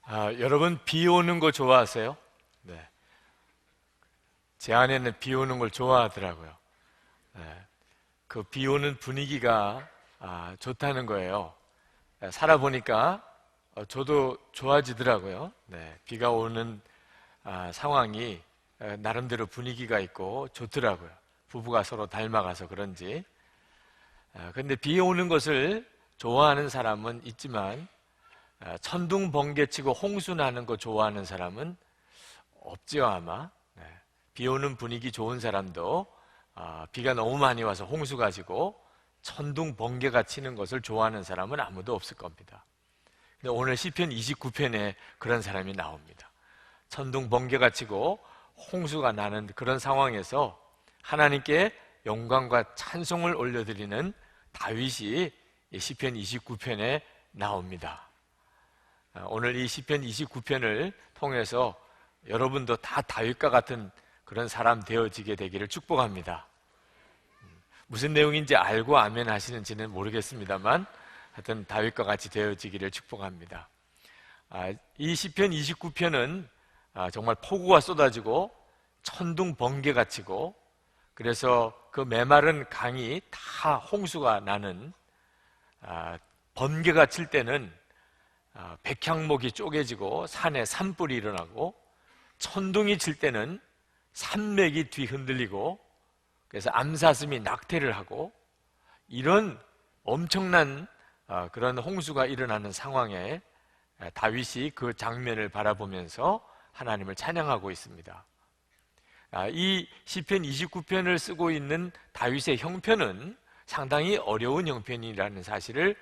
여러분 비 오는 거 좋아하세요? 네. 제 아내는 비 오는 걸 좋아하더라고요. 네. 그 비 오는 분위기가 좋다는 거예요. 살아보니까 저도 좋아지더라고요. 네. 비가 오는 상황이 나름대로 분위기가 있고 좋더라고요. 부부가 서로 닮아가서 그런지. 근데 비 오는 것을 좋아하는 사람은 있지만 천둥 번개치고 홍수 나는 거 좋아하는 사람은 없지요 아마. 네. 비 오는 분위기 좋은 사람도 비가 너무 많이 와서 홍수 가지고 천둥 번개가 치는 것을 좋아하는 사람은 아무도 없을 겁니다. 근데 오늘 시편 29편에 그런 사람이 나옵니다. 천둥 번개가 치고 홍수가 나는 그런 상황에서 하나님께 영광과 찬송을 올려드리는 다윗이 시편 29편에 나옵니다. 오늘 이 시편 29편을 통해서 여러분도 다 다윗과 같은 그런 사람 되어지게 되기를 축복합니다. 무슨 내용인지 알고 아멘 하시는지는 모르겠습니다만 하여튼 다윗과 같이 되어지기를 축복합니다. 이 시편 29편은 정말 폭우가 쏟아지고 천둥 번개가 치고 그래서 그 메마른 강이 다 홍수가 나는 번개가 칠 때는 백향목이 쪼개지고 산에 산불이 일어나고 천둥이 칠 때는 산맥이 뒤흔들리고 그래서 암사슴이 낙태를 하고 이런 엄청난 그런 홍수가 일어나는 상황에 다윗이 그 장면을 바라보면서 하나님을 찬양하고 있습니다. 이 시편 29편을 쓰고 있는 다윗의 형편은 상당히 어려운 형편이라는 사실을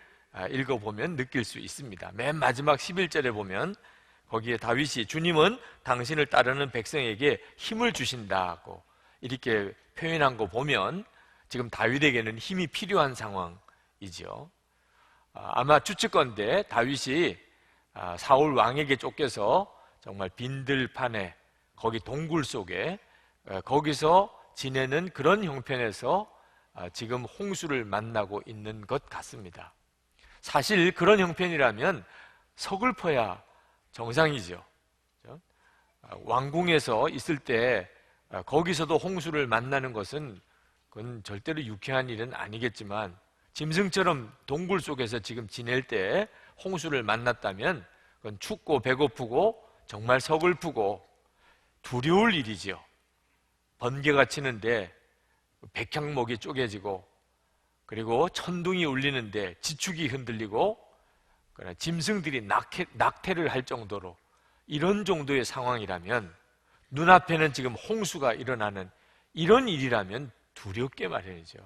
읽어보면 느낄 수 있습니다. 맨 마지막 11절에 보면 거기에 다윗이 주님은 당신을 따르는 백성에게 힘을 주신다고 이렇게 표현한 거 보면 지금 다윗에게는 힘이 필요한 상황이죠. 아마 추측건데 다윗이 사울 왕에게 쫓겨서 정말 빈들판에 거기 동굴 속에 거기서 지내는 그런 형편에서 지금 홍수를 만나고 있는 것 같습니다. 사실 그런 형편이라면 서글퍼야 정상이죠. 왕궁에서 있을 때 거기서도 홍수를 만나는 것은 그건 절대로 유쾌한 일은 아니겠지만 짐승처럼 동굴 속에서 지금 지낼 때 홍수를 만났다면 그건 춥고 배고프고 정말 서글프고 두려울 일이지요. 번개가 치는데 백향목이 쪼개지고 그리고 천둥이 울리는데 지축이 흔들리고 짐승들이 낙태를 할 정도로 이런 정도의 상황이라면 눈앞에는 지금 홍수가 일어나는 이런 일이라면 두렵게 마련이죠.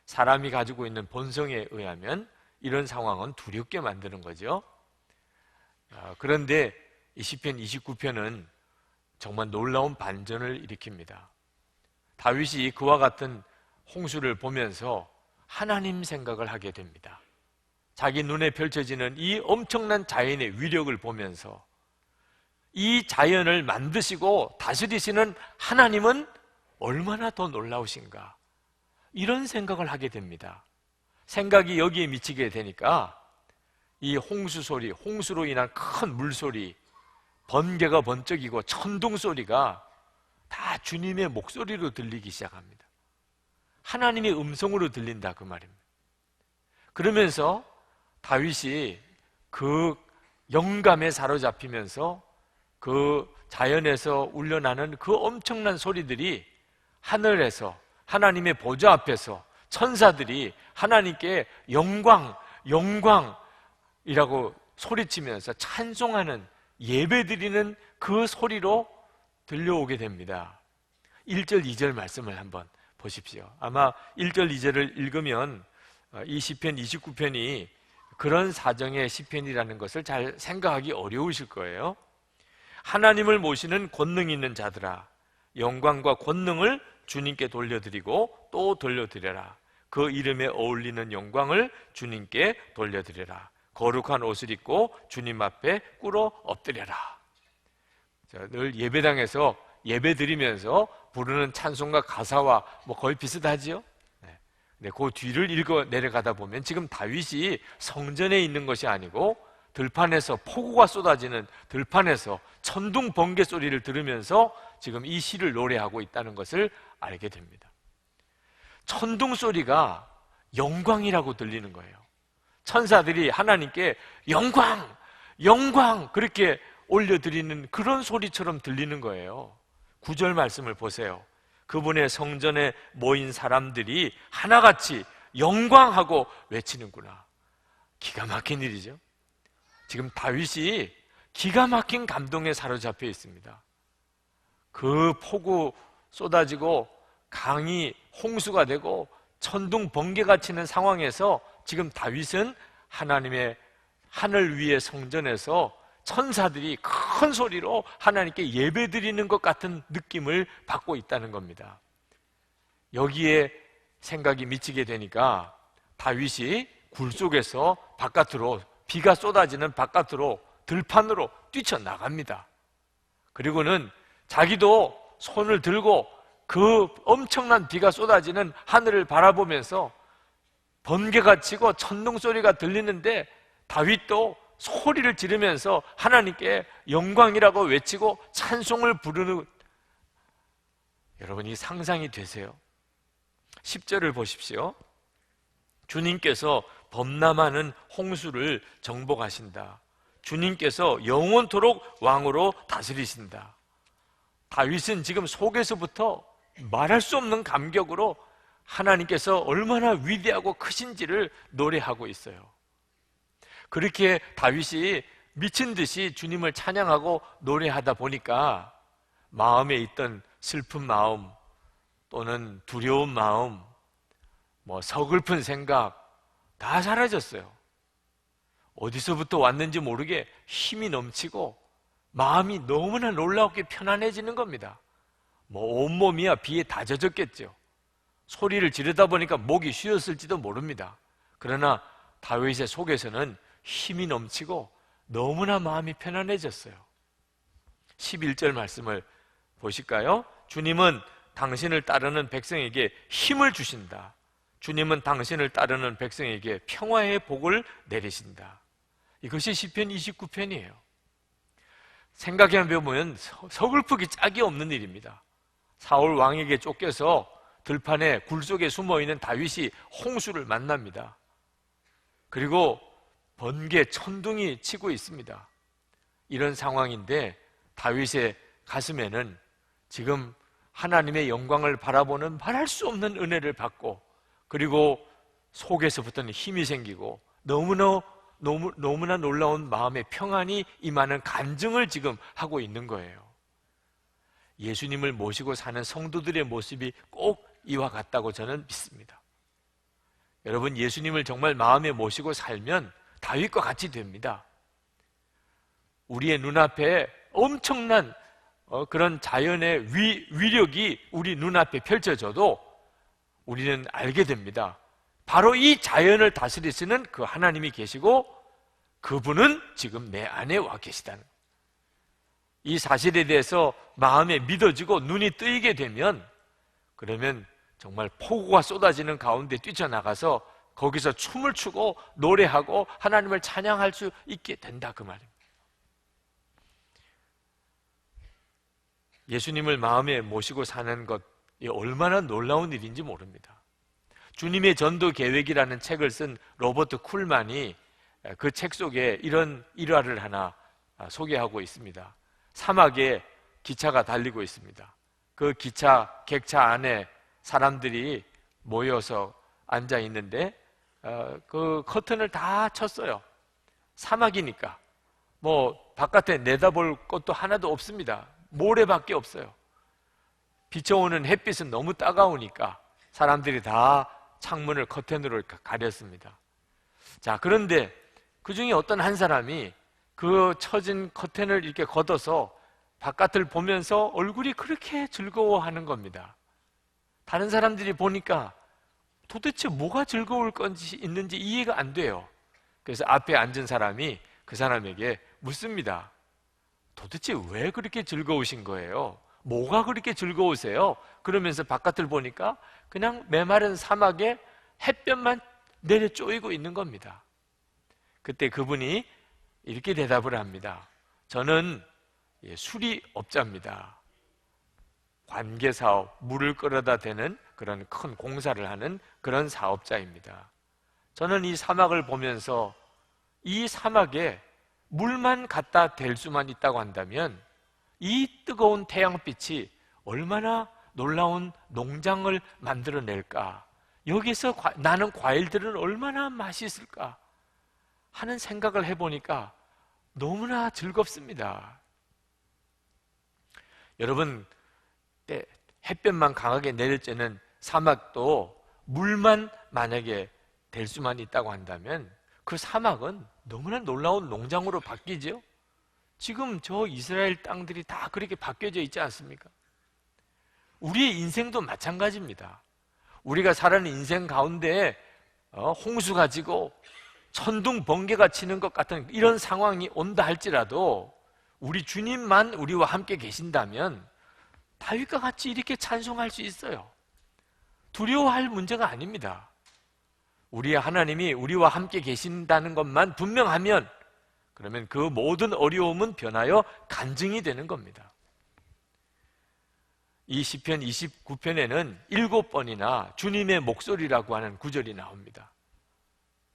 사람이 가지고 있는 본성에 의하면 이런 상황은 두렵게 만드는 거죠. 그런데 이 시편 29편은 정말 놀라운 반전을 일으킵니다. 다윗이 그와 같은 홍수를 보면서 하나님 생각을 하게 됩니다. 자기 눈에 펼쳐지는 이 엄청난 자연의 위력을 보면서 이 자연을 만드시고 다스리시는 하나님은 얼마나 더 놀라우신가 이런 생각을 하게 됩니다. 생각이 여기에 미치게 되니까 이 홍수 소리, 홍수로 인한 큰 물소리, 번개가 번쩍이고 천둥 소리가 다 주님의 목소리로 들리기 시작합니다. 하나님의 음성으로 들린다 그 말입니다. 그러면서 다윗이 그 영감에 사로잡히면서 그 자연에서 울려나는 그 엄청난 소리들이 하늘에서 하나님의 보좌 앞에서 천사들이 하나님께 영광, 영광이라고 소리치면서 찬송하는 예배드리는 그 소리로 들려오게 됩니다. 1절, 2절 말씀을 한번 보십시오. 아마 1절, 2절을 읽으면 이 시편 29편이 그런 사정의 시편이라는 것을 잘 생각하기 어려우실 거예요. 하나님을 모시는 권능 있는 자들아 영광과 권능을 주님께 돌려드리고 또 돌려드려라. 그 이름에 어울리는 영광을 주님께 돌려드려라. 거룩한 옷을 입고 주님 앞에 꿇어 엎드려라. 늘 예배당에서 예배 드리면서 부르는 찬송가 가사와 거의 비슷하지요? 네, 그 뒤를 읽어 내려가다 보면 지금 다윗이 성전에 있는 것이 아니고 들판에서 폭우가 쏟아지는 들판에서 천둥 번개 소리를 들으면서 지금 이 시를 노래하고 있다는 것을 알게 됩니다. 천둥 소리가 영광이라고 들리는 거예요. 천사들이 하나님께 영광, 영광 그렇게 올려드리는 그런 소리처럼 들리는 거예요. 9절 말씀을 보세요. 그분의 성전에 모인 사람들이 하나같이 영광하고 외치는구나. 기가 막힌 일이죠. 지금 다윗이 기가 막힌 감동에 사로잡혀 있습니다. 그 폭우 쏟아지고 강이 홍수가 되고 천둥 번개가 치는 상황에서 지금 다윗은 하나님의 하늘 위의 성전에서 천사들이 큰 소리로 하나님께 예배드리는 것 같은 느낌을 받고 있다는 겁니다. 여기에 생각이 미치게 되니까 다윗이 굴 속에서 바깥으로, 비가 쏟아지는 바깥으로 들판으로 뛰쳐나갑니다. 그리고는 자기도 손을 들고 그 엄청난 비가 쏟아지는 하늘을 바라보면서 번개가 치고 천둥 소리가 들리는데 다윗도 소리를 지르면서 하나님께 영광이라고 외치고 찬송을 부르는, 여러분 이 상상이 되세요? 10절을 보십시오. 주님께서 범람하는 홍수를 정복하신다. 주님께서 영원토록 왕으로 다스리신다. 다윗은 지금 속에서부터 말할 수 없는 감격으로 하나님께서 얼마나 위대하고 크신지를 노래하고 있어요. 그렇게 다윗이 미친 듯이 주님을 찬양하고 노래하다 보니까 마음에 있던 슬픈 마음 또는 두려운 마음, 서글픈 생각 다 사라졌어요. 어디서부터 왔는지 모르게 힘이 넘치고 마음이 너무나 놀랍게 편안해지는 겁니다. 온몸이야 비에 다 젖었겠죠. 소리를 지르다 보니까 목이 쉬었을지도 모릅니다. 그러나 다윗의 속에서는 힘이 넘치고 너무나 마음이 편안해졌어요. 11절 말씀을 보실까요? 주님은 당신을 따르는 백성에게 힘을 주신다. 주님은 당신을 따르는 백성에게 평화의 복을 내리신다. 이것이 시편 29편이에요. 생각해보면 서글프기 짝이 없는 일입니다. 사울 왕에게 쫓겨서 들판에 굴 속에 숨어있는 다윗이 홍수를 만납니다. 그리고 번개, 천둥이 치고 있습니다. 이런 상황인데 다윗의 가슴에는 지금 하나님의 영광을 바라보는 말할 수 없는 은혜를 받고, 그리고 속에서부터는 힘이 생기고 너무나 놀라운 마음의 평안이 임하는 간증을 지금 하고 있는 거예요. 예수님을 모시고 사는 성도들의 모습이 꼭 이와 같다고 저는 믿습니다. 여러분, 예수님을 정말 마음에 모시고 살면 다윗과 같이 됩니다. 우리의 눈앞에 엄청난 그런 자연의 위력이 우리 눈앞에 펼쳐져도 우리는 알게 됩니다. 바로 이 자연을 다스리시는 그 하나님이 계시고 그분은 지금 내 안에 와 계시다는, 이 사실에 대해서 마음에 믿어지고 눈이 뜨이게 되면, 그러면 정말 폭우가 쏟아지는 가운데 뛰쳐나가서 거기서 춤을 추고 노래하고 하나님을 찬양할 수 있게 된다, 그 말입니다. 예수님을 마음에 모시고 사는 것이 얼마나 놀라운 일인지 모릅니다. 주님의 전도 계획이라는 책을 쓴 로버트 쿨만이 그 책 속에 이런 일화를 하나 소개하고 있습니다. 사막에 기차가 달리고 있습니다. 그 객차 안에 사람들이 모여서 앉아 있는데 그 커튼을 다 쳤어요. 사막이니까 바깥에 내다볼 것도 하나도 없습니다. 모래밖에 없어요. 비춰오는 햇빛은 너무 따가우니까 사람들이 다 창문을 커튼으로 가렸습니다. 자, 그런데 그 중에 어떤 한 사람이 그 쳐진 커튼을 이렇게 걷어서 바깥을 보면서 얼굴이 그렇게 즐거워하는 겁니다. 다른 사람들이 보니까 도대체 뭐가 즐거울 건지 있는지 이해가 안 돼요. 그래서 앞에 앉은 사람이 그 사람에게 묻습니다. 도대체 왜 그렇게 즐거우신 거예요? 뭐가 그렇게 즐거우세요? 그러면서 바깥을 보니까 그냥 메마른 사막에 햇볕만 내려 쪼이고 있는 겁니다. 그때 그분이 이렇게 대답을 합니다. 저는 수리업자입니다. 관계사업, 물을 끌어다 대는 그런 큰 공사를 하는 그런 사업자입니다. 저는 이 사막을 보면서 이 사막에 물만 갖다 댈 수만 있다고 한다면 이 뜨거운 태양빛이 얼마나 놀라운 농장을 만들어낼까, 여기서 나는 과일들은 얼마나 맛있을까 하는 생각을 해보니까 너무나 즐겁습니다. 여러분, 햇볕만 강하게 내릴 때는 사막도 물만 만약에 될 수만 있다고 한다면 그 사막은 너무나 놀라운 농장으로 바뀌죠. 지금 저 이스라엘 땅들이 다 그렇게 바뀌어져 있지 않습니까? 우리의 인생도 마찬가지입니다. 우리가 살아가는 인생 가운데 홍수가 지고 천둥 번개가 치는 것 같은 이런 상황이 온다 할지라도 우리 주님만 우리와 함께 계신다면 다윗과 같이 이렇게 찬송할 수 있어요. 두려워할 문제가 아닙니다. 우리의 하나님이 우리와 함께 계신다는 것만 분명하면 그러면 그 모든 어려움은 변하여 간증이 되는 겁니다. 이 시편 29편에는 7번이나 주님의 목소리라고 하는 구절이 나옵니다.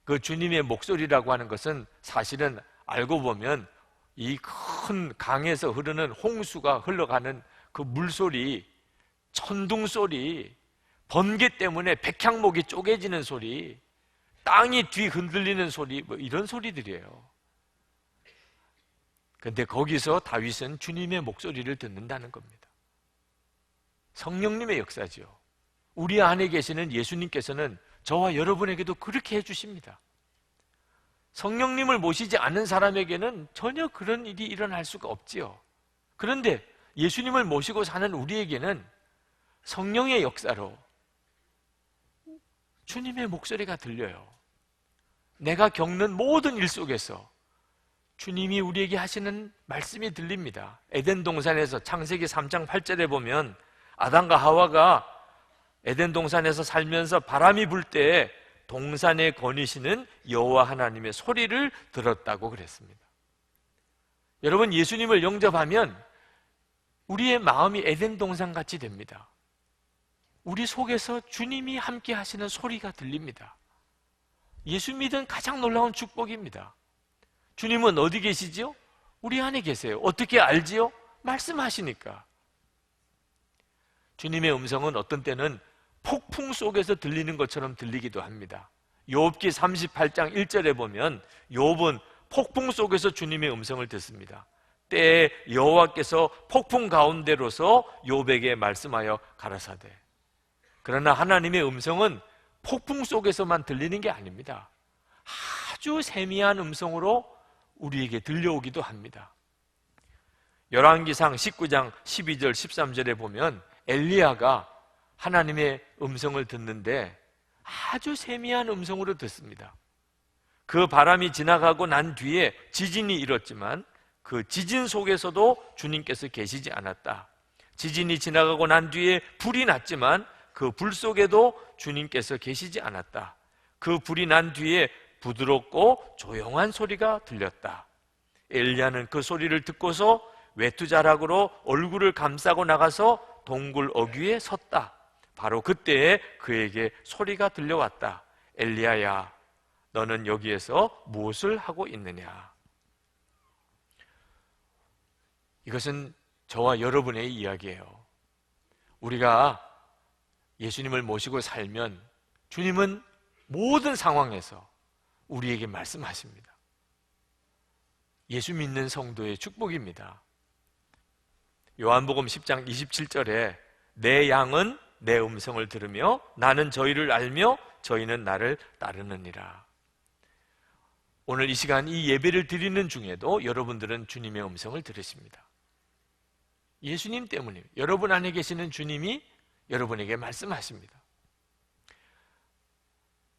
그 주님의 목소리라고 하는 것은 사실은 알고 보면 이 큰 강에서 흐르는 홍수가 흘러가는 그 물소리, 천둥 소리, 번개 때문에 백향목이 쪼개지는 소리, 땅이 뒤 흔들리는 소리, 뭐 이런 소리들이에요. 그런데 거기서 다윗은 주님의 목소리를 듣는다는 겁니다. 성령님의 역사죠. 우리 안에 계시는 예수님께서는 저와 여러분에게도 그렇게 해주십니다. 성령님을 모시지 않는 사람에게는 전혀 그런 일이 일어날 수가 없지요. 그런데 예수님을 모시고 사는 우리에게는 성령의 역사로 주님의 목소리가 들려요. 내가 겪는 모든 일 속에서 주님이 우리에게 하시는 말씀이 들립니다. 에덴 동산에서 창세기 3장 8절에 보면 아담과 하와가 에덴 동산에서 살면서 바람이 불 때 동산에 거니시는 여호와 하나님의 소리를 들었다고 그랬습니다. 여러분, 예수님을 영접하면 우리의 마음이 에덴 동산 같이 됩니다. 우리 속에서 주님이 함께 하시는 소리가 들립니다. 예수 믿은 가장 놀라운 축복입니다. 주님은 어디 계시지요? 우리 안에 계세요. 어떻게 알지요? 말씀하시니까. 주님의 음성은 어떤 때는 폭풍 속에서 들리는 것처럼 들리기도 합니다. 욥기 38장 1절에 보면 욥은 폭풍 속에서 주님의 음성을 듣습니다. 때에 여호와께서 폭풍 가운데로서 욥에게 말씀하여 가라사대. 그러나 하나님의 음성은 폭풍 속에서만 들리는 게 아닙니다. 아주 세미한 음성으로 우리에게 들려오기도 합니다. 열왕기상 19장 12절 13절에 보면 엘리야가 하나님의 음성을 듣는데 아주 세미한 음성으로 듣습니다. 그 바람이 지나가고 난 뒤에 지진이 일었지만 그 지진 속에서도 주님께서 계시지 않았다. 지진이 지나가고 난 뒤에 불이 났지만 그 불 속에도 주님께서 계시지 않았다. 그 불이 난 뒤에 부드럽고 조용한 소리가 들렸다. 엘리야는 그 소리를 듣고서 외투자락으로 얼굴을 감싸고 나가서 동굴 어귀에 섰다. 바로 그때에 그에게 소리가 들려왔다. 엘리야야, 너는 여기에서 무엇을 하고 있느냐? 이것은 저와 여러분의 이야기예요. 우리가 예수님을 모시고 살면 주님은 모든 상황에서 우리에게 말씀하십니다. 예수 믿는 성도의 축복입니다. 요한복음 10장 27절에 내 양은 내 음성을 들으며 나는 저희를 알며 저희는 나를 따르느니라. 오늘 이 시간 이 예배를 드리는 중에도 여러분들은 주님의 음성을 들으십니다. 예수님 때문에 여러분 안에 계시는 주님이 여러분에게 말씀하십니다.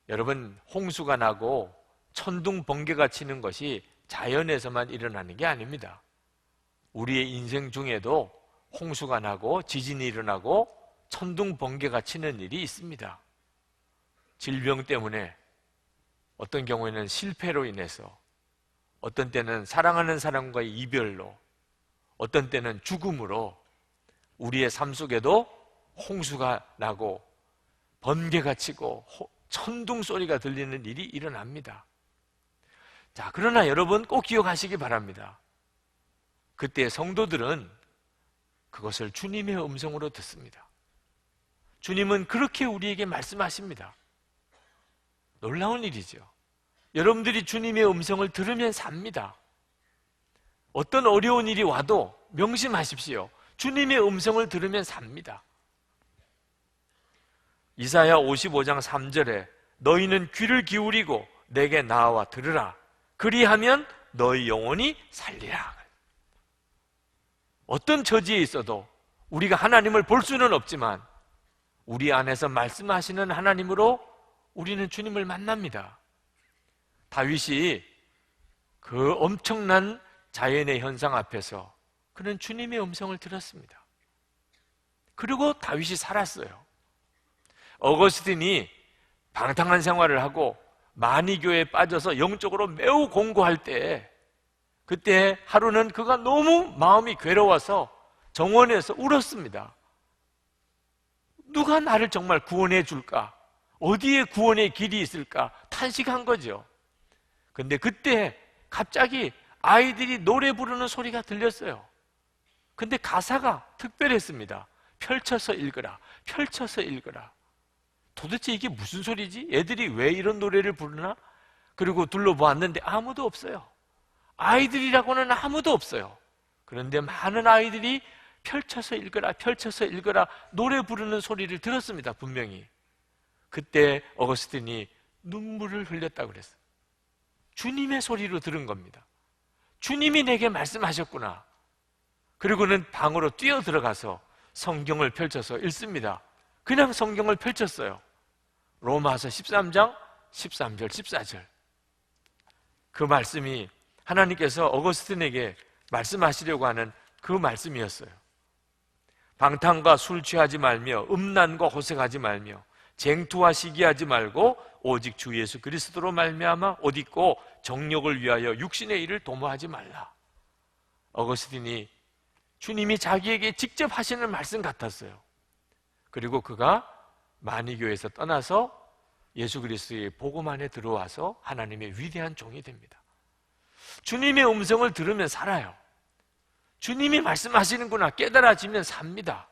여러분, 홍수가 나고 천둥 번개가 치는 것이 자연에서만 일어나는 게 아닙니다. 우리의 인생 중에도 홍수가 나고 지진이 일어나고 천둥 번개가 치는 일이 있습니다. 질병 때문에, 어떤 경우에는 실패로 인해서, 어떤 때는 사랑하는 사람과의 이별로, 어떤 때는 죽음으로 우리의 삶 속에도 홍수가 나고 번개가 치고 천둥 소리가 들리는 일이 일어납니다. 자, 그러나 여러분 꼭 기억하시기 바랍니다. 그때 성도들은 그것을 주님의 음성으로 듣습니다. 주님은 그렇게 우리에게 말씀하십니다. 놀라운 일이죠. 여러분들이 주님의 음성을 들으면 삽니다. 어떤 어려운 일이 와도 명심하십시오. 주님의 음성을 들으면 삽니다. 이사야 55장 3절에 너희는 귀를 기울이고 내게 나와 들으라. 그리하면 너희 영혼이 살리라. 어떤 처지에 있어도 우리가 하나님을 볼 수는 없지만 우리 안에서 말씀하시는 하나님으로 우리는 주님을 만납니다. 다윗이 그 엄청난 자연의 현상 앞에서 그는 주님의 음성을 들었습니다. 그리고 다윗이 살았어요. 어거스틴이 방탕한 생활을 하고 마니교에 빠져서 영적으로 매우 공고할 때, 그때 하루는 그가 너무 마음이 괴로워서 정원에서 울었습니다. 누가 나를 정말 구원해 줄까? 어디에 구원의 길이 있을까? 탄식한 거죠. 근데 그때 갑자기 아이들이 노래 부르는 소리가 들렸어요. 근데 가사가 특별했습니다. 펼쳐서 읽으라, 펼쳐서 읽으라. 도대체 이게 무슨 소리지? 애들이 왜 이런 노래를 부르나? 그리고 둘러보았는데 아무도 없어요. 아이들이라고는 아무도 없어요. 그런데 많은 아이들이 펼쳐서 읽으라, 펼쳐서 읽으라 노래 부르는 소리를 들었습니다. 분명히. 그때 어거스틴이 눈물을 흘렸다고 그랬어요. 주님의 소리로 들은 겁니다. 주님이 내게 말씀하셨구나. 그리고는 방으로 뛰어 들어가서 성경을 펼쳐서 읽습니다. 그냥 성경을 펼쳤어요. 로마서 13장 13절 14절. 그 말씀이 하나님께서 어거스틴에게 말씀하시려고 하는 그 말씀이었어요. 방탕과 술 취하지 말며 음란과 호색하지 말며 쟁투와 시기하지 말고 오직 주 예수 그리스도로 말미암아 옷 입고 정욕을 위하여 육신의 일을 도모하지 말라. 어거스틴이 주님이 자기에게 직접 하시는 말씀 같았어요. 그리고 그가 마니교에서 떠나서 예수 그리스도의 복음 안에 들어와서 하나님의 위대한 종이 됩니다. 주님의 음성을 들으면 살아요. 주님이 말씀하시는구나 깨달아지면 삽니다.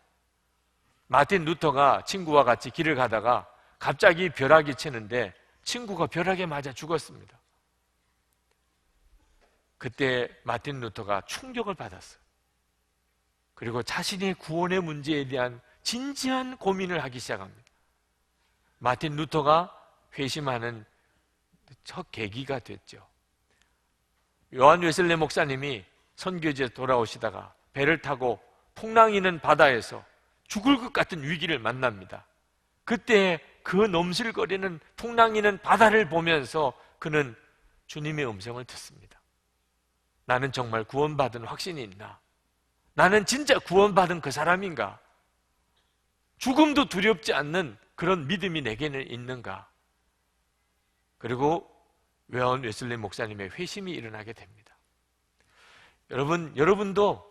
마틴 루터가 친구와 같이 길을 가다가 갑자기 벼락이 치는데 친구가 벼락에 맞아 죽었습니다. 그때 마틴 루터가 충격을 받았어요. 그리고 자신의 구원의 문제에 대한 진지한 고민을 하기 시작합니다. 마틴 루터가 회심하는 첫 계기가 됐죠. 요한 웨슬레 목사님이 선교지에 돌아오시다가 배를 타고 풍랑이는 바다에서 죽을 것 같은 위기를 만납니다. 그때 그 넘실거리는 풍랑이는 바다를 보면서 그는 주님의 음성을 듣습니다. 나는 정말 구원받은 확신이 있나? 나는 진짜 구원받은 그 사람인가? 죽음도 두렵지 않는 그런 믿음이 내게는 있는가? 그리고 요한 웨슬리 목사님의 회심이 일어나게 됩니다. 여러분도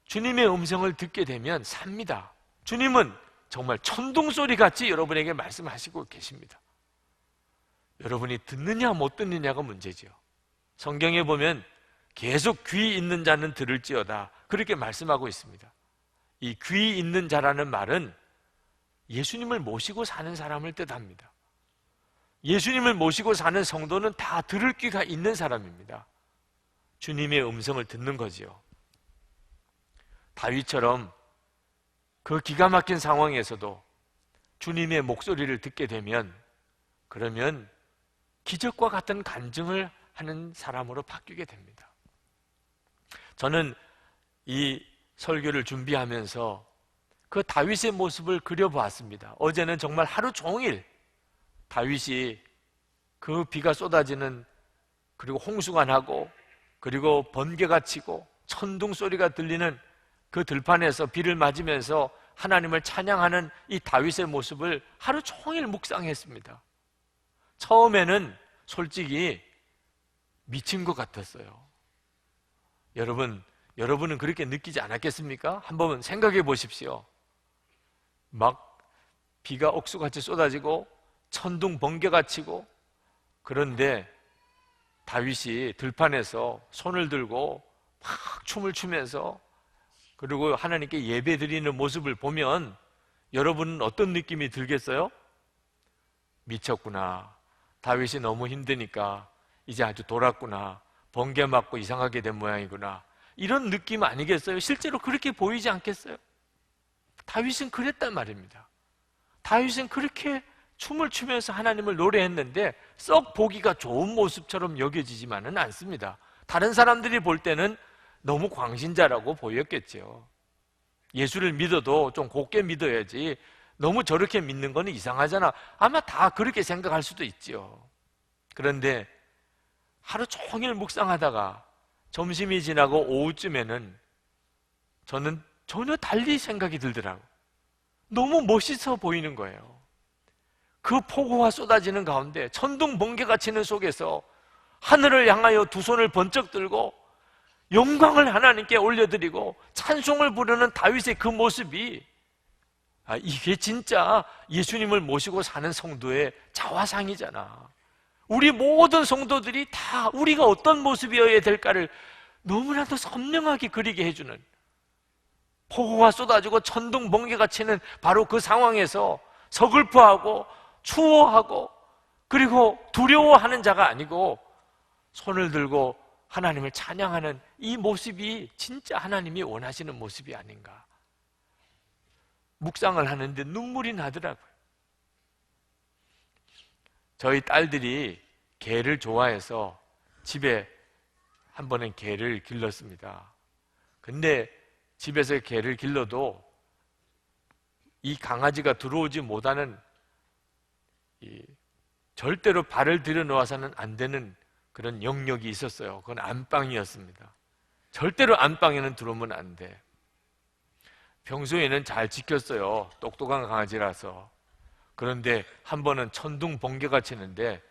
주님의 음성을 듣게 되면 삽니다. 주님은 정말 천둥소리 같이 여러분에게 말씀하시고 계십니다. 여러분이 듣느냐 못 듣느냐가 문제죠. 성경에 보면 계속 귀 있는 자는 들을지어다 그렇게 말씀하고 있습니다. 이 귀 있는 자라는 말은 예수님을 모시고 사는 사람을 뜻합니다. 예수님을 모시고 사는 성도는 다 들을 귀가 있는 사람입니다. 주님의 음성을 듣는 거지요. 다윗처럼 그 기가 막힌 상황에서도 주님의 목소리를 듣게 되면 그러면 기적과 같은 간증을 하는 사람으로 바뀌게 됩니다. 저는 이 설교를 준비하면서 그 다윗의 모습을 그려보았습니다. 어제는 정말 하루 종일 다윗이 그 비가 쏟아지는 그리고 홍수가 나고 그리고 번개가 치고 천둥 소리가 들리는 그 들판에서 비를 맞으면서 하나님을 찬양하는 이 다윗의 모습을 하루 종일 묵상했습니다. 처음에는 솔직히 미친 것 같았어요. 여러분은 그렇게 느끼지 않았겠습니까? 한번 생각해 보십시오. 막 비가 억수같이 쏟아지고 천둥 번개가 치고, 그런데 다윗이 들판에서 손을 들고 막 춤을 추면서 그리고 하나님께 예배 드리는 모습을 보면 여러분은 어떤 느낌이 들겠어요? 미쳤구나, 다윗이 너무 힘드니까 이제 아주 돌았구나, 번개 맞고 이상하게 된 모양이구나, 이런 느낌 아니겠어요? 실제로 그렇게 보이지 않겠어요? 다윗은 그랬단 말입니다. 다윗은 그렇게 춤을 추면서 하나님을 노래했는데 썩 보기가 좋은 모습처럼 여겨지지만은 않습니다. 다른 사람들이 볼 때는 너무 광신자라고 보였겠죠. 예수를 믿어도 좀 곱게 믿어야지 너무 저렇게 믿는 건 이상하잖아, 아마 다 그렇게 생각할 수도 있죠. 그런데 하루 종일 묵상하다가 점심이 지나고 오후쯤에는 저는 전혀 달리 생각이 들더라고요. 너무 멋있어 보이는 거예요. 그 폭우가 쏟아지는 가운데 천둥 번개가 치는 속에서 하늘을 향하여 두 손을 번쩍 들고 영광을 하나님께 올려드리고 찬송을 부르는 다윗의 그 모습이, 이게 진짜 예수님을 모시고 사는 성도의 자화상이잖아. 우리 모든 성도들이 다 우리가 어떤 모습이어야 될까를 너무나도 선명하게 그리게 해주는, 폭우가 쏟아지고 천둥 번개가 치는 바로 그 상황에서 서글퍼하고 추워하고 그리고 두려워하는 자가 아니고 손을 들고 하나님을 찬양하는 이 모습이 진짜 하나님이 원하시는 모습이 아닌가. 묵상을 하는데 눈물이 나더라고요. 저희 딸들이 개를 좋아해서 집에 한 번은 개를 길렀습니다. 근데 집에서 개를 길러도 이 강아지가 들어오지 못하는, 절대로 발을 들여놓아서는 안 되는 그런 영역이 있었어요. 그건 안방이었습니다. 절대로 안방에는 들어오면 안 돼. 평소에는 잘 지켰어요. 똑똑한 강아지라서. 그런데 한 번은 천둥 번개가 치는데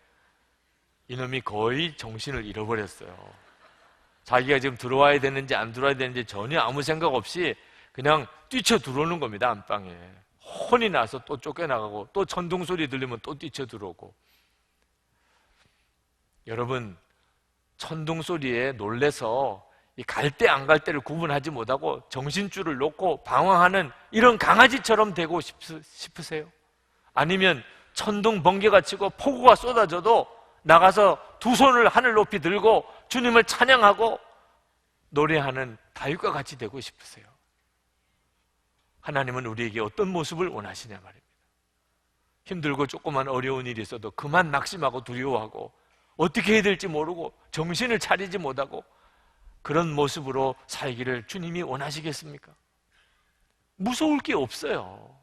이놈이 거의 정신을 잃어버렸어요. 자기가 지금 들어와야 되는지 안 들어와야 되는지 전혀 아무 생각 없이 그냥 뛰쳐 들어오는 겁니다. 안방에 혼이 나서 또 쫓겨나가고, 또 천둥 소리 들리면 또 뛰쳐 들어오고. 여러분, 천둥 소리에 놀래서 갈 때 안 갈 때를 구분하지 못하고 정신줄을 놓고 방황하는 이런 강아지처럼 되고 싶으세요? 아니면 천둥 번개가 치고 폭우가 쏟아져도 나가서 두 손을 하늘 높이 들고 주님을 찬양하고 노래하는 다윗과 같이 되고 싶으세요? 하나님은 우리에게 어떤 모습을 원하시냐 말입니다. 힘들고 조그만 어려운 일이 있어도 그만 낙심하고 두려워하고 어떻게 해야 될지 모르고 정신을 차리지 못하고 그런 모습으로 살기를 주님이 원하시겠습니까? 무서울 게 없어요.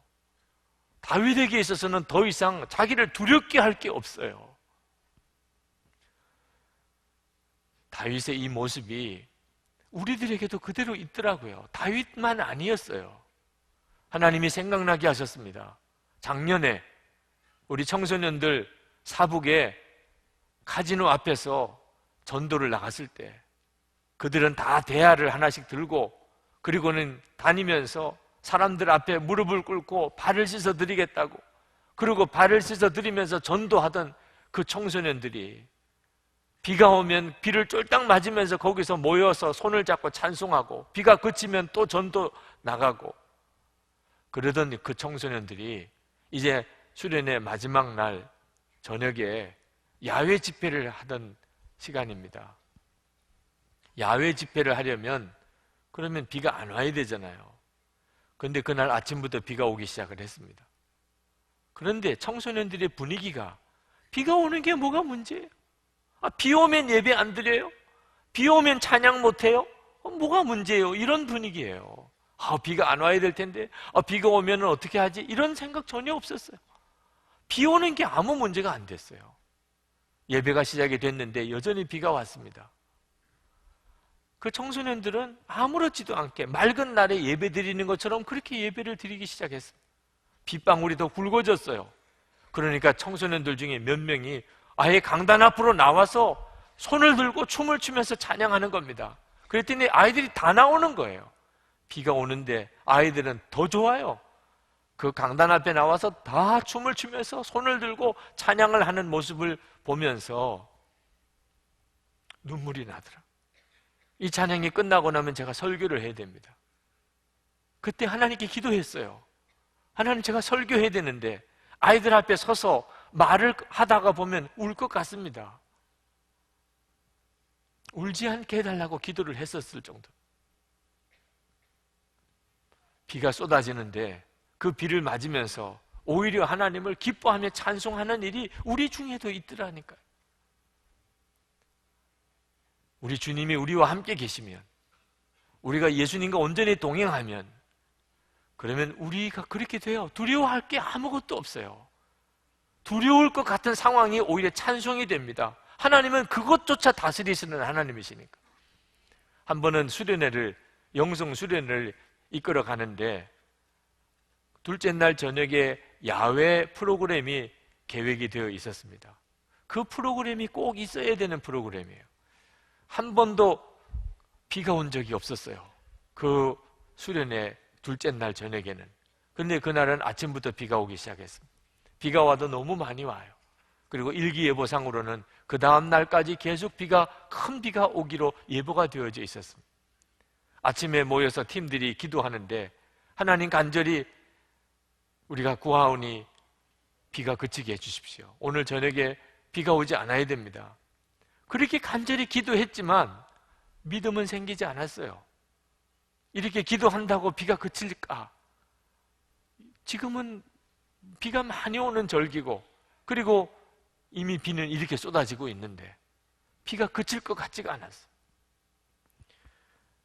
다윗에게 있어서는 더 이상 자기를 두렵게 할 게 없어요. 다윗의 이 모습이 우리들에게도 그대로 있더라고요. 다윗만 아니었어요. 하나님이 생각나게 하셨습니다. 작년에 우리 청소년들 사북에 카지노 앞에서 전도를 나갔을 때 그들은 다 대야를 하나씩 들고 그리고는 다니면서 사람들 앞에 무릎을 꿇고 발을 씻어 드리겠다고, 그리고 발을 씻어 드리면서 전도하던 그 청소년들이 비가 오면 비를 쫄딱 맞으면서 거기서 모여서 손을 잡고 찬송하고, 비가 그치면 또 전도 나가고 그러던 그 청소년들이 이제 수련의 마지막 날 저녁에 야외 집회를 하던 시간입니다. 야외 집회를 하려면 그러면 비가 안 와야 되잖아요. 그런데 그날 아침부터 비가 오기 시작을 했습니다. 그런데 청소년들의 분위기가 비가 오는 게 뭐가 문제예요? 비 오면 예배 안 드려요? 비 오면 찬양 못해요? 뭐가 문제예요? 이런 분위기예요. 비가 안 와야 될 텐데 비가 오면 어떻게 하지? 이런 생각 전혀 없었어요. 비 오는 게 아무 문제가 안 됐어요. 예배가 시작이 됐는데 여전히 비가 왔습니다. 그 청소년들은 아무렇지도 않게 맑은 날에 예배 드리는 것처럼 그렇게 예배를 드리기 시작했습니다. 빗방울이 더 굵어졌어요. 그러니까 청소년들 중에 몇 명이 아예 강단 앞으로 나와서 손을 들고 춤을 추면서 찬양하는 겁니다. 그랬더니 아이들이 다 나오는 거예요. 비가 오는데 아이들은 더 좋아요. 그 강단 앞에 나와서 다 춤을 추면서 손을 들고 찬양을 하는 모습을 보면서 눈물이 나더라. 이 찬양이 끝나고 나면 제가 설교를 해야 됩니다. 그때 하나님께 기도했어요. 하나님, 제가 설교해야 되는데 아이들 앞에 서서 말을 하다가 보면 울 것 같습니다. 울지 않게 해달라고 기도를 했었을 정도. 비가 쏟아지는데 그 비를 맞으면서 오히려 하나님을 기뻐하며 찬송하는 일이 우리 중에도 있더라니까요. 우리 주님이 우리와 함께 계시면, 우리가 예수님과 온전히 동행하면, 그러면 우리가 그렇게 돼요. 두려워할 게 아무것도 없어요. 두려울 것 같은 상황이 오히려 찬송이 됩니다. 하나님은 그것조차 다스리시는 하나님이시니까. 한 번은 영성 수련회를 이끌어 가는데 둘째 날 저녁에 야외 프로그램이 계획이 되어 있었습니다. 그 프로그램이 꼭 있어야 되는 프로그램이에요. 한 번도 비가 온 적이 없었어요. 그 수련회 둘째 날 저녁에는. 그런데 그날은 아침부터 비가 오기 시작했습니다. 비가 와도 너무 많이 와요. 그리고 일기예보상으로는 그 다음 날까지 계속 큰 비가 오기로 예보가 되어져 있었습니다. 아침에 모여서 팀들이 기도하는데, 하나님, 간절히 우리가 구하오니 비가 그치게 해주십시오. 오늘 저녁에 비가 오지 않아야 됩니다. 그렇게 간절히 기도했지만 믿음은 생기지 않았어요. 이렇게 기도한다고 비가 그칠까? 지금은 비가 많이 오는 절기고, 그리고 이미 비는 이렇게 쏟아지고 있는데 비가 그칠 것 같지가 않았어요.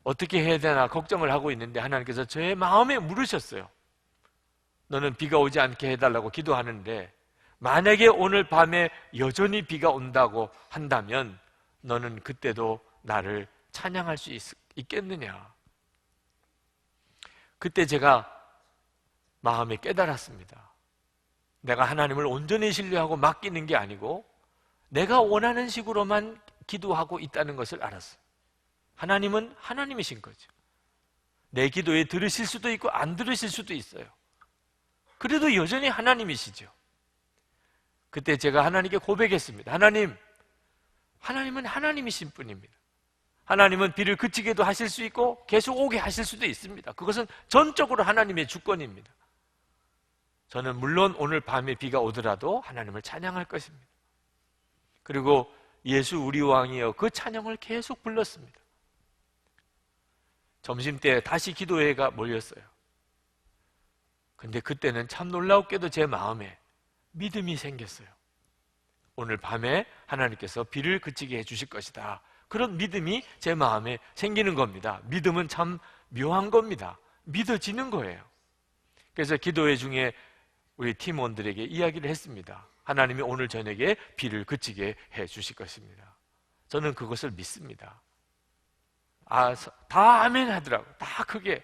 어떻게 해야 되나 걱정을 하고 있는데 하나님께서 저의 마음에 물으셨어요. 너는 비가 오지 않게 해달라고 기도하는데 만약에 오늘 밤에 여전히 비가 온다고 한다면 너는 그때도 나를 찬양할 수 있겠느냐? 그때 제가 마음에 깨달았습니다. 내가 하나님을 온전히 신뢰하고 맡기는 게 아니고 내가 원하는 식으로만 기도하고 있다는 것을 알았어요. 하나님은 하나님이신 거죠. 내 기도에 들으실 수도 있고 안 들으실 수도 있어요. 그래도 여전히 하나님이시죠. 그때 제가 하나님께 고백했습니다. 하나님은 하나님이신 분입니다. 하나님은 비를 그치게도 하실 수 있고 계속 오게 하실 수도 있습니다. 그것은 전적으로 하나님의 주권입니다. 저는 물론 오늘 밤에 비가 오더라도 하나님을 찬양할 것입니다. 그리고 예수 우리 왕이여 그 찬양을 계속 불렀습니다. 점심때 다시 기도회가 몰렸어요. 근데 그때는 참 놀랍게도 제 마음에 믿음이 생겼어요. 오늘 밤에 하나님께서 비를 그치게 해주실 것이다. 그런 믿음이 제 마음에 생기는 겁니다. 믿음은 참 묘한 겁니다. 믿어지는 거예요. 그래서 기도회 중에 우리 팀원들에게 이야기를 했습니다. 하나님이 오늘 저녁에 비를 그치게 해주실 것입니다. 저는 그것을 믿습니다. 다 아멘 하더라고요. 다 크게.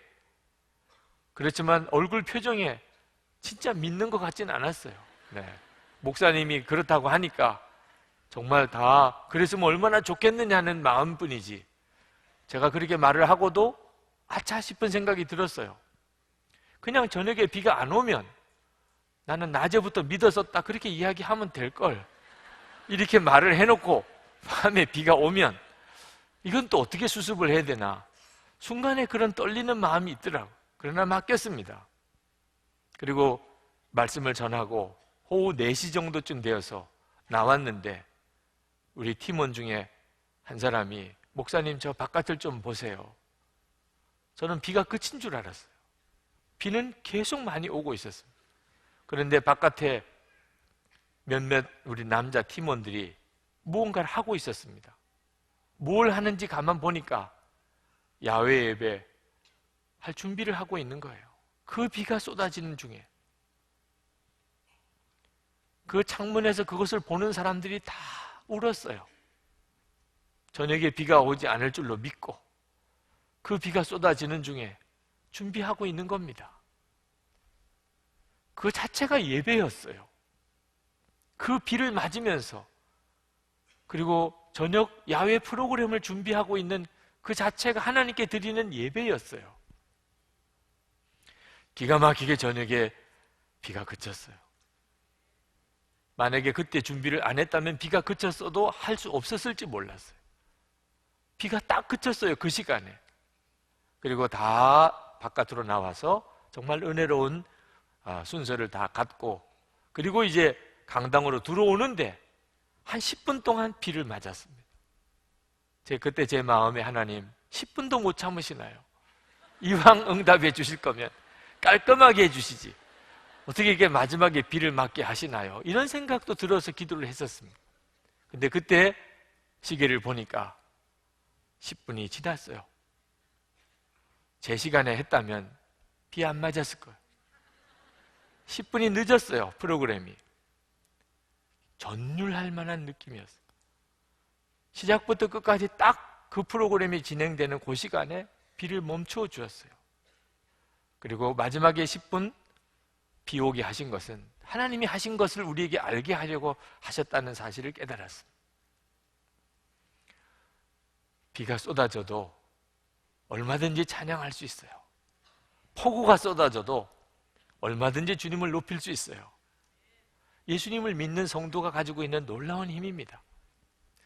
그렇지만 얼굴 표정에 진짜 믿는 것 같지는 않았어요. 네. 목사님이 그렇다고 하니까 정말 다 그랬으면 얼마나 좋겠느냐는 마음뿐이지 제가 그렇게 말을 하고도 아차 싶은 생각이 들었어요. 그냥 저녁에 비가 안 오면 나는 낮에부터 믿었었다 그렇게 이야기하면 될걸, 이렇게 말을 해놓고 밤에 비가 오면 이건 또 어떻게 수습을 해야 되나 순간에 그런 떨리는 마음이 있더라고요. 그러나 맡겼습니다. 그리고 말씀을 전하고 오후 4시 정도쯤 되어서 나왔는데 우리 팀원 중에 한 사람이 목사님 저 바깥을 좀 보세요. 저는 비가 그친 줄 알았어요. 비는 계속 많이 오고 있었습니다. 그런데 바깥에 몇몇 우리 남자 팀원들이 무언가를 하고 있었습니다. 뭘 하는지 가만 보니까 야외 예배 할 준비를 하고 있는 거예요. 그 비가 쏟아지는 중에 그 창문에서 그것을 보는 사람들이 다 울었어요. 저녁에 비가 오지 않을 줄로 믿고 그 비가 쏟아지는 중에 준비하고 있는 겁니다. 그 자체가 예배였어요. 그 비를 맞으면서 그리고 저녁 야외 프로그램을 준비하고 있는 그 자체가 하나님께 드리는 예배였어요. 기가 막히게 저녁에 비가 그쳤어요. 만약에 그때 준비를 안 했다면 비가 그쳤어도 할 수 없었을지 몰랐어요. 비가 딱 그쳤어요, 그 시간에. 그리고 다 바깥으로 나와서 정말 은혜로운 순서를 다 갖고, 그리고 이제 강당으로 들어오는데 한 10분 동안 비를 맞았습니다. 그때 제 마음에 하나님 10분도 못 참으시나요? 이왕 응답해 주실 거면 깔끔하게 해주시지, 어떻게 이게 마지막에 비를 맞게 하시나요? 이런 생각도 들어서 기도를 했었습니다. 근데 그때 시계를 보니까 10분이 지났어요. 제 시간에 했다면 비 안 맞았을 거예요. 10분이 늦었어요, 프로그램이. 전율할 만한 느낌이었어요. 시작부터 끝까지 딱 그 프로그램이 진행되는 그 시간에 비를 멈추어 주었어요. 그리고 마지막에 10분 비 오게 하신 것은 하나님이 하신 것을 우리에게 알게 하려고 하셨다는 사실을 깨달았습니다. 비가 쏟아져도 얼마든지 찬양할 수 있어요. 폭우가 쏟아져도 얼마든지 주님을 높일 수 있어요. 예수님을 믿는 성도가 가지고 있는 놀라운 힘입니다.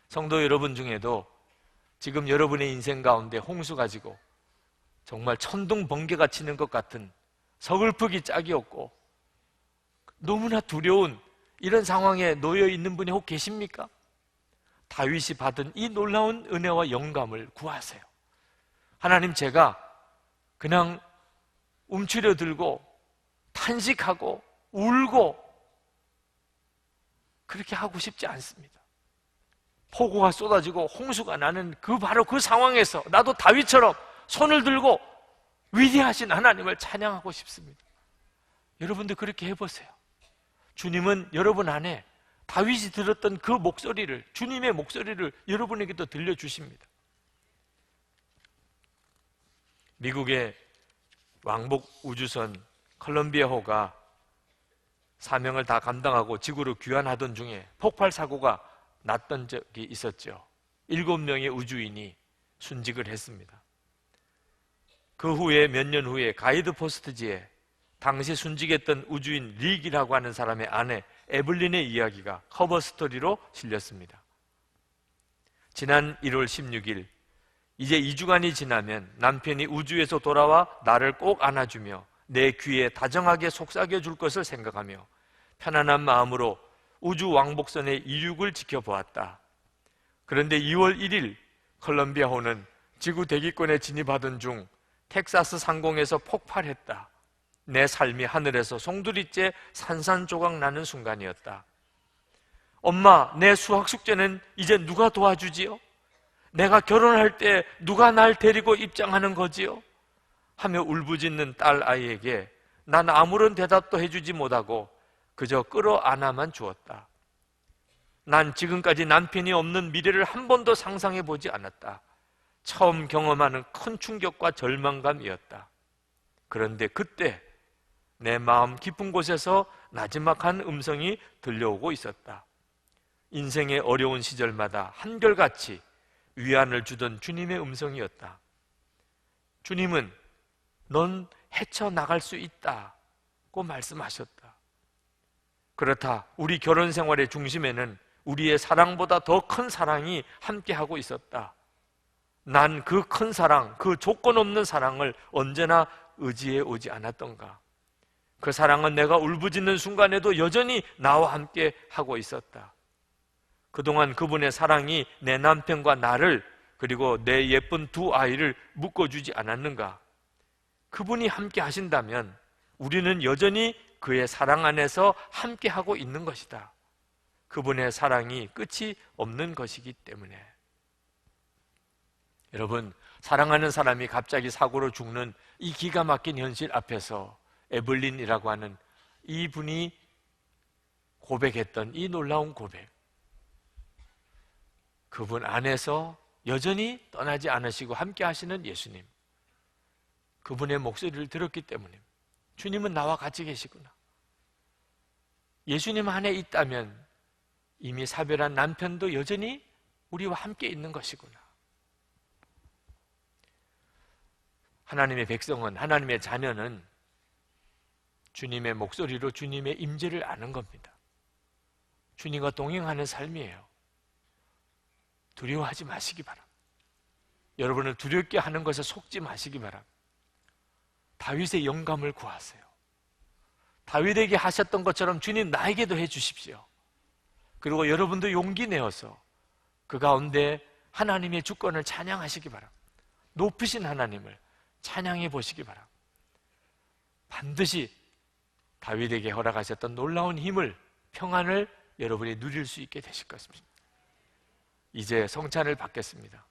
성도 여러분 중에도 지금 여러분의 인생 가운데 홍수 가지고 정말 천둥 번개가 치는 것 같은 서글프기 짝이 없고 너무나 두려운 이런 상황에 놓여 있는 분이 혹 계십니까? 다윗이 받은 이 놀라운 은혜와 영감을 구하세요. 하나님, 제가 그냥 움츠려 들고 탄식하고 울고 그렇게 하고 싶지 않습니다. 폭우가 쏟아지고 홍수가 나는 바로 그 상황에서 나도 다윗처럼 손을 들고 위대하신 하나님을 찬양하고 싶습니다. 여러분도 그렇게 해보세요. 주님은 여러분 안에 다윗이 들었던 그 목소리를, 주님의 목소리를 여러분에게도 들려주십니다. 미국의 왕복 우주선 컬럼비아호가 사명을 다 감당하고 지구로 귀환하던 중에 폭발 사고가 났던 적이 있었죠. 7명의 우주인이 순직을 했습니다. 그 후에 몇 년 후에 가이드 포스트지에 당시 순직했던 우주인 릭이라고 하는 사람의 아내 에블린의 이야기가 커버 스토리로 실렸습니다. 지난 1월 16일, 이제 2주간이 지나면 남편이 우주에서 돌아와 나를 꼭 안아주며 내 귀에 다정하게 속삭여 줄 것을 생각하며 편안한 마음으로 우주 왕복선의 이륙을 지켜보았다. 그런데 2월 1일 컬럼비아호는 지구 대기권에 진입하던 중 텍사스 상공에서 폭발했다. 내 삶이 하늘에서 송두리째 산산조각 나는 순간이었다. 엄마, 내 수학 숙제는 이제 누가 도와주지요? 내가 결혼할 때 누가 날 데리고 입장하는 거지요? 하며 울부짖는 딸 아이에게 난 아무런 대답도 해주지 못하고 그저 끌어안아만 주었다. 난 지금까지 남편이 없는 미래를 한 번도 상상해 보지 않았다. 처음 경험하는 큰 충격과 절망감이었다. 그런데 그때 내 마음 깊은 곳에서 나지막한 음성이 들려오고 있었다. 인생의 어려운 시절마다 한결같이 위안을 주던 주님의 음성이었다. 주님은 넌 헤쳐나갈 수 있다고 말씀하셨다. 그렇다. 우리 결혼 생활의 중심에는 우리의 사랑보다 더 큰 사랑이 함께하고 있었다. 난 그 큰 사랑, 그 조건 없는 사랑을 언제나 의지해 오지 않았던가. 그 사랑은 내가 울부짖는 순간에도 여전히 나와 함께 하고 있었다. 그동안 그분의 사랑이 내 남편과 나를, 그리고 내 예쁜 두 아이를 묶어주지 않았는가? 그분이 함께 하신다면 우리는 여전히 그의 사랑 안에서 함께 하고 있는 것이다. 그분의 사랑이 끝이 없는 것이기 때문에. 여러분, 사랑하는 사람이 갑자기 사고로 죽는 이 기가 막힌 현실 앞에서 에블린이라고 하는 이분이 고백했던 이 놀라운 고백, 그분 안에서 여전히 떠나지 않으시고 함께 하시는 예수님, 그분의 목소리를 들었기 때문에 주님은 나와 같이 계시구나. 예수님 안에 있다면 이미 사별한 남편도 여전히 우리와 함께 있는 것이구나. 하나님의 백성은, 하나님의 자녀는 주님의 목소리로 주님의 임재를 아는 겁니다. 주님과 동행하는 삶이에요. 두려워하지 마시기 바랍니다. 여러분을 두렵게 하는 것에 속지 마시기 바랍니다. 다윗의 영감을 구하세요. 다윗에게 하셨던 것처럼 주님 나에게도 해주십시오. 그리고 여러분도 용기 내어서 그 가운데 하나님의 주권을 찬양하시기 바랍니다. 높으신 하나님을 찬양해 보시기 바랍니다. 반드시 다윗에게 허락하셨던 놀라운 힘을, 평안을 여러분이 누릴 수 있게 되실 것입니다. 이제 성찬을 받겠습니다.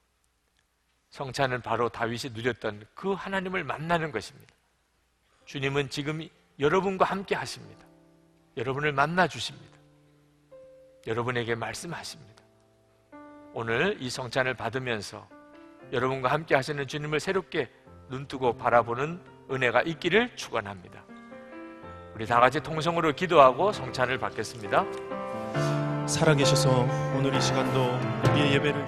성찬은 바로 다윗이 누렸던 그 하나님을 만나는 것입니다. 주님은 지금 여러분과 함께 하십니다. 여러분을 만나 주십니다. 여러분에게 말씀하십니다. 오늘 이 성찬을 받으면서 여러분과 함께 하시는 주님을 새롭게 눈뜨고 바라보는 은혜가 있기를 축원합니다. 우리 다 같이 통성으로 기도하고 성찬을 받겠습니다. 살아계셔서 오늘 이 시간도 우리의 예배를